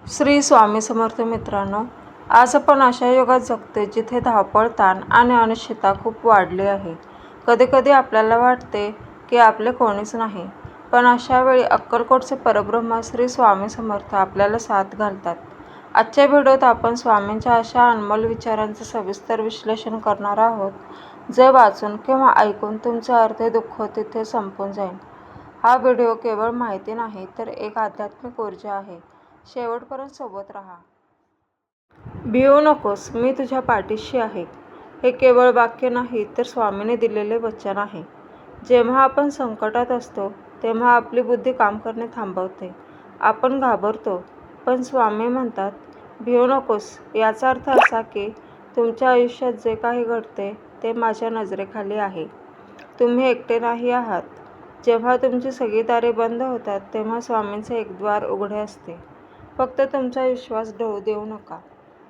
श्री स्वामी समर्थ मित्रांनो, आज आपण अशा युगात जगतो जिथे धावपळ, ताण आणि अनिश्चितता खूप वाढली आहे. कधीकधी आपल्याला वाटते की आपले कोणीच नाही, पण अशा वेळी अक्कलकोटचे परब्रह्म श्री स्वामी समर्थ आपल्याला साथ घालतात. आजच्या व्हिडिओत आपण स्वामींच्या अशा अनमोल विचारांचे सविस्तर विश्लेषण करणार आहोत, जे वाचून किंवा ऐकून तुमचे अर्धे दुःख तिथे संपून जाईल. हा व्हिडिओ केवळ माहिती नाही, तर एक आध्यात्मिक ऊर्जा आहे. शेवटपर्यंत सोबत राहा. भिवू नकोस, मी तुझ्या पाठीशी आहे. हे केवळ वाक्य नाही, तर स्वामीने दिलेले वचन आहे. जेव्हा आपण संकटात असतो तेव्हा आपली बुद्धी काम करणे थांबवते. आपण घाबरतो, पण स्वामी म्हणतात, भिवू नकोस. याचा अर्थ असा की तुमच्या आयुष्यात जे काही घडते ते माझ्या नजरेखाली आहे. तुम्ही एकटे नाही आहात. जेव्हा तुमची सगळी दारे बंद होतात तेव्हा स्वामींचे एक द्वार उघडे असते. फक्त तुमचा विश्वास ढळू देऊ नका.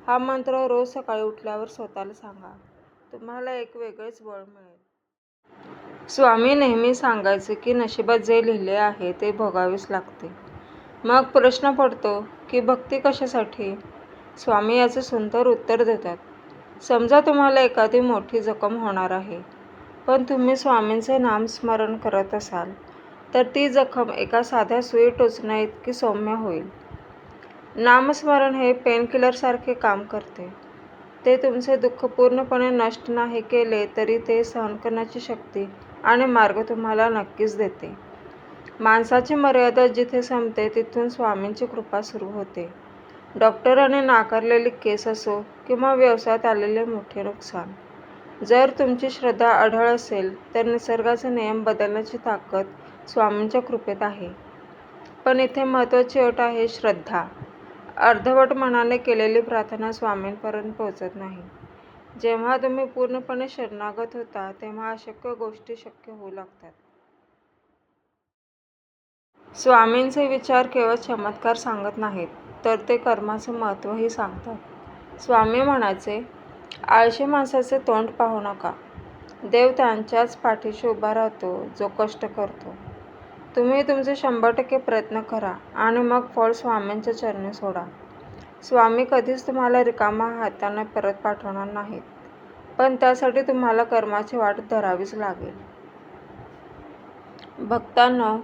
हा मंत्र रोज सकाळी उठल्यावर स्वतःला सांगा. तुम्हाला एक वेगळेच बळ मिळेल. स्वामी नेहमी सांगायचे की नशिबात जे लिहिले आहे ते भोगावेच लागते. मग प्रश्न पडतो की भक्ती कशासाठी? स्वामी याचे सुंदर उत्तर देतात. समजा तुम्हाला एखादी मोठी जखम होणार आहे, पण तुम्ही स्वामींचे नामस्मरण करत असाल, तर ती जखम एका साध्या सुई टोचण्या इतकी सौम्य होईल. नामस्मरण हे पेनकिलरसारखे काम करते. ते तुमचे दुःख पूर्णपणे नष्ट नाही केले तरी ते सहन करण्याची शक्ती आणि मार्ग तुम्हाला नक्कीच देते. माणसाची मर्यादा जिथे संपते तिथून स्वामींची कृपा सुरू होते. डॉक्टरांनी नाकारलेली केस असो किंवा व्यवसायात आलेले मोठे नुकसान, जर तुमची श्रद्धा अढळ असेल तर निसर्गाचे नियम बदलण्याची ताकद स्वामींच्या कृपेत आहे. पण इथे महत्त्वाची अट आहे, श्रद्धा. अर्धवट मनाने केलेली प्रार्थना स्वामींपर्यंत पोहोचत नाही. जेव्हा तुम्ही पूर्णपणे शरणागत होता तेव्हा अशक्य गोष्टी शक्य होऊ लागतात. स्वामींचे विचार केवळ चमत्कार सांगत नाहीत, तर ते कर्माचे महत्त्वही सांगतात. स्वामी म्हणायचे, आळशी माणसाचे तोंड पाहू नका. देव त्यांच्याच पाठीशी उभा राहतो जो कष्ट करतो. तुम्ही तुमचे 100% प्रयत्न करा आणि मग फळ स्वामींच्या चरणी सोडा. स्वामी कधीच तुम्हाला रिकामा हाताने परत पाठवणार नाहीत, पण त्यासाठी तुम्हाला कर्माची वाट धरावीच लागेल. भक्तांनो,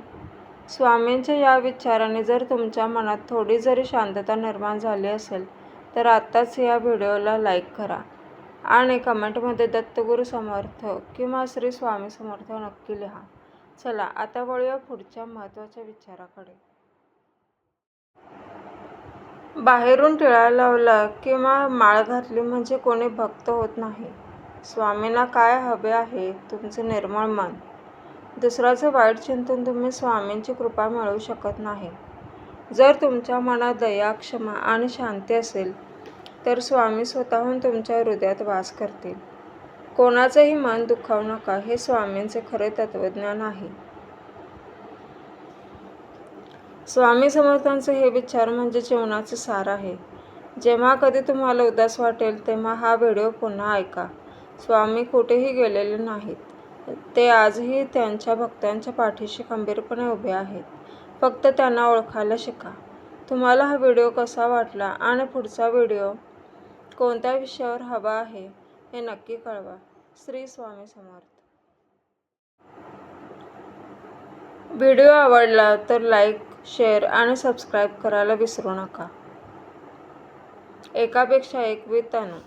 स्वामींच्या या विचाराने जर तुमच्या मनात थोडी जरी शांतता निर्माण झाली असेल, तर आत्ताच या व्हिडिओला लाईक करा आणि कमेंटमध्ये दत्तगुरू समर्थ किंवा श्री स्वामी समर्थ नक्की लिहा. चला आता वळूया पुढच्या महत्त्वाच्या विचाराकडे. बाहेरून टिळा लावला किंवा माळ घातली म्हणजे कोणी भक्त होत नाही. स्वामींना काय हवे आहे? तुमचे निर्मळ मन. दुसऱ्याचे वाईट चिंतून तुम्ही स्वामींची कृपा मिळवू शकत नाही. जर तुमच्या मनात दया, क्षमा आणि शांती असेल, तर स्वामी स्वतःहून तुमच्या हृदयात वास करतील. कोणाचेही मन दुखावू नका, हे स्वामींचे खरे तत्त्वज्ञान आहे. स्वामी समर्थांचे हे विचार म्हणजे जीवनाचे सार आहे. जेव्हा कधी तुम्हाला उदास वाटेल तेव्हा हा व्हिडिओ पुन्हा ऐका. स्वामी कुठेही गेलेले नाहीत. ते आजही त्यांच्या भक्तांच्या पाठीशी खंबीरपणे उभे आहेत. फक्त त्यांना ओळखायला शिका. तुम्हाला हा व्हिडिओ कसा वाटला आणि पुढचा व्हिडिओ कोणत्या विषयावर हवा आहे हे नक्की कळवा. श्री स्वामी समर्थ. व्हिडिओ आवडला तर लाईक, शेअर आणि सबस्क्राईब करायला विसरू नका. एकापेक्षा एक विथ तनू.